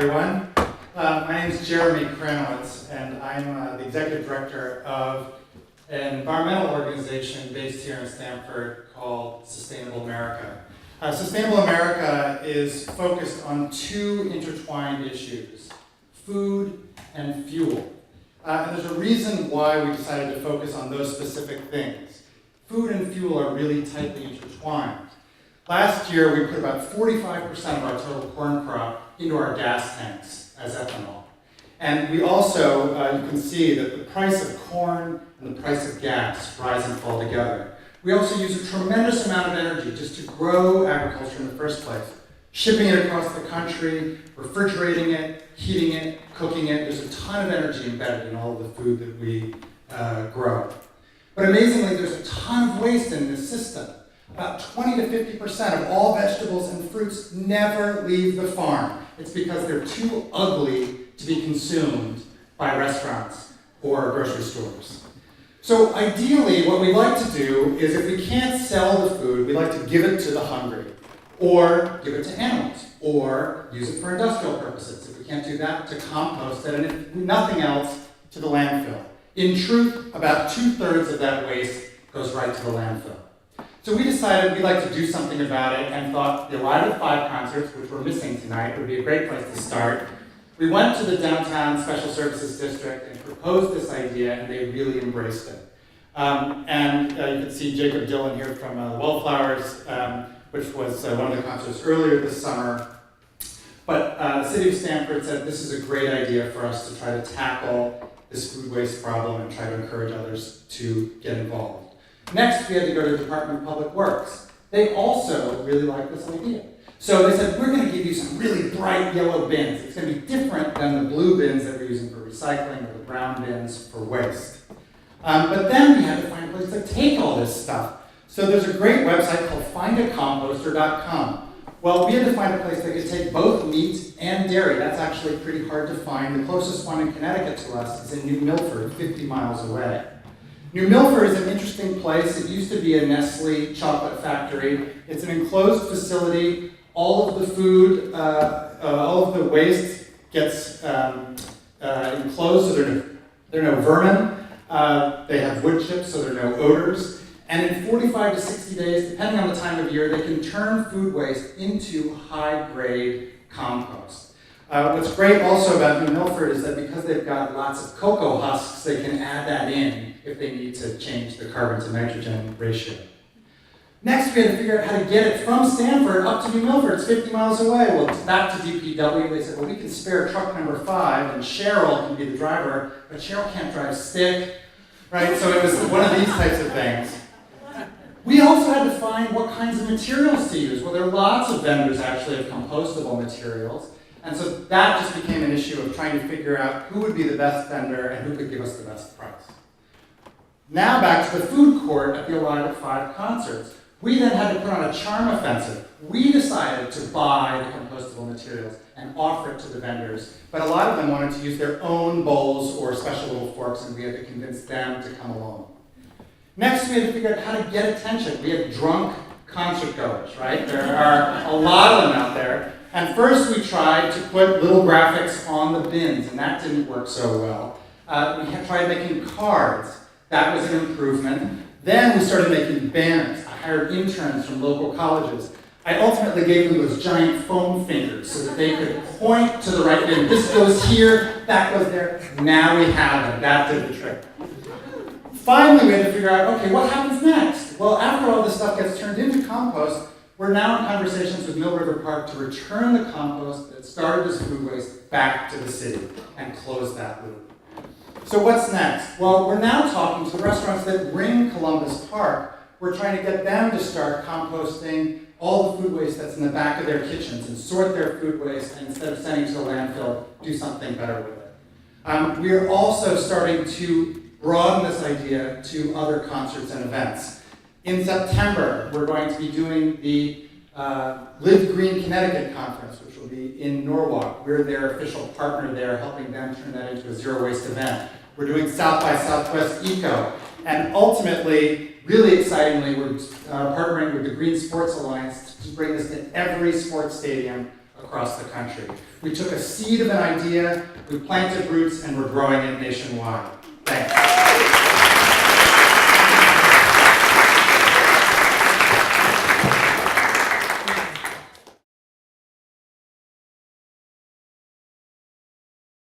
everyone. My name is Jeremy Kranowitz, and I'm the Executive Director of an environmental organization based here in Stamford called Sustainable America. Sustainable America is focused on two intertwined issues, food and fuel. And there's a reason why we decided to focus on those specific things. Food and fuel are really tightly intertwined. Last year, we put about 45% of our total corn crop into our gas tanks as ethanol. And we also, you can see that the price of corn and the price of gas rise and fall together. We also use a tremendous amount of energy just to grow agriculture in the first place. Shipping it across the country, refrigerating it, heating it, cooking it. There's a ton of energy embedded in all of the food that we grow. But amazingly, there's a ton of waste in this system. About 20 to 50% of all vegetables and fruits never leave the farm. It's because they're too ugly to be consumed by restaurants or grocery stores. So ideally, what we like to do is if we can't sell the food, we like to give it to the hungry, or give it to animals, or use it for industrial purposes. If we can't do that, to compost it, and if nothing else, to the landfill. In truth, about 2/3 of that waste goes right to the landfill. So we decided we'd like to do something about it and thought the Alive at 5 concerts, which we're missing tonight, would be a great place to start. We went to the Downtown Special Services District and proposed this idea, and they really embraced it. You can see Jacob Dillon here from Wellflowers, which was one of the concerts earlier this summer. But the City of Stamford said this is a great idea for us to try to tackle this food waste problem and try to encourage others to get involved. Next, we had to go to the Department of Public Works. They also really liked this idea. So they said, we're going to give you some really bright yellow bins. It's going to be different than the blue bins that we're using for recycling or the brown bins for waste. But then we had to find a place to take all this stuff. So there's a great website called findacomposter.com. Well, we had to find a place that could take both meat and dairy. That's actually pretty hard to find. The closest one in Connecticut to us is in New Milford, 50 miles away. New Milford is an interesting place. It used to be a Nestle chocolate factory. It's an enclosed facility. All of the food, all of the waste gets enclosed, so there are no vermin. They have wood chips, so there are no odors. And in 45 to 60 days, depending on the time of year, they can turn food waste into high-grade compost. What's great also about New Milford is that because they've got lots of cocoa husks, they can add that in if they need to change the carbon to nitrogen ratio. Next, we had to figure out how to get it from Stamford up to New Milford. It's 50 miles away. Well, back to DPW, they said, well, we can spare truck number 5, and Cheryl can be the driver, but Cheryl can't drive stick, right? So it was one of these types of things. We also had to find what kinds of materials to use. Well, there are lots of vendors actually of compostable materials. And so that just became an issue of trying to figure out who would be the best vendor and who could give us the best price. Now back to the food court at the Alive at 5 concerts. We then had to put on a charm offensive. We decided to buy the compostable materials and offer it to the vendors. But a lot of them wanted to use their own bowls or special little forks, and we had to convince them to come along. Next, we had to figure out how to get attention. We had drunk concert goers, right? There are a lot of them out there. And first we tried to put little graphics on the bins, and that didn't work so well. We had tried making cards. That was an improvement. Then we started making banners. I hired interns from local colleges. I ultimately gave them those giant foam fingers so that they could point to the right bin. This goes here, that goes there. Now we have it. That did the trick. Finally, we had to figure out, okay, what happens next? Well, after all this stuff gets turned into compost, we're now in conversations with Mill River Park to return the compost that started as food waste back to the city and close that loop. So what's next? Well, we're now talking to the restaurants that ring Columbus Park. We're trying to get them to start composting all the food waste that's in the back of their kitchens and sort their food waste, and instead of sending it to the landfill, do something better with it. We are also starting to broaden this idea to other concerts and events. In September, we're going to be doing the Live Green Connecticut Conference, which will be in Norwalk. We're their official partner there, helping them turn that into a zero-waste event. We're doing South by Southwest Eco. And ultimately, really excitingly, we're partnering with the Green Sports Alliance to bring this to every sports stadium across the country. We took a seed of an idea, we planted roots, and we're growing it nationwide. Thanks.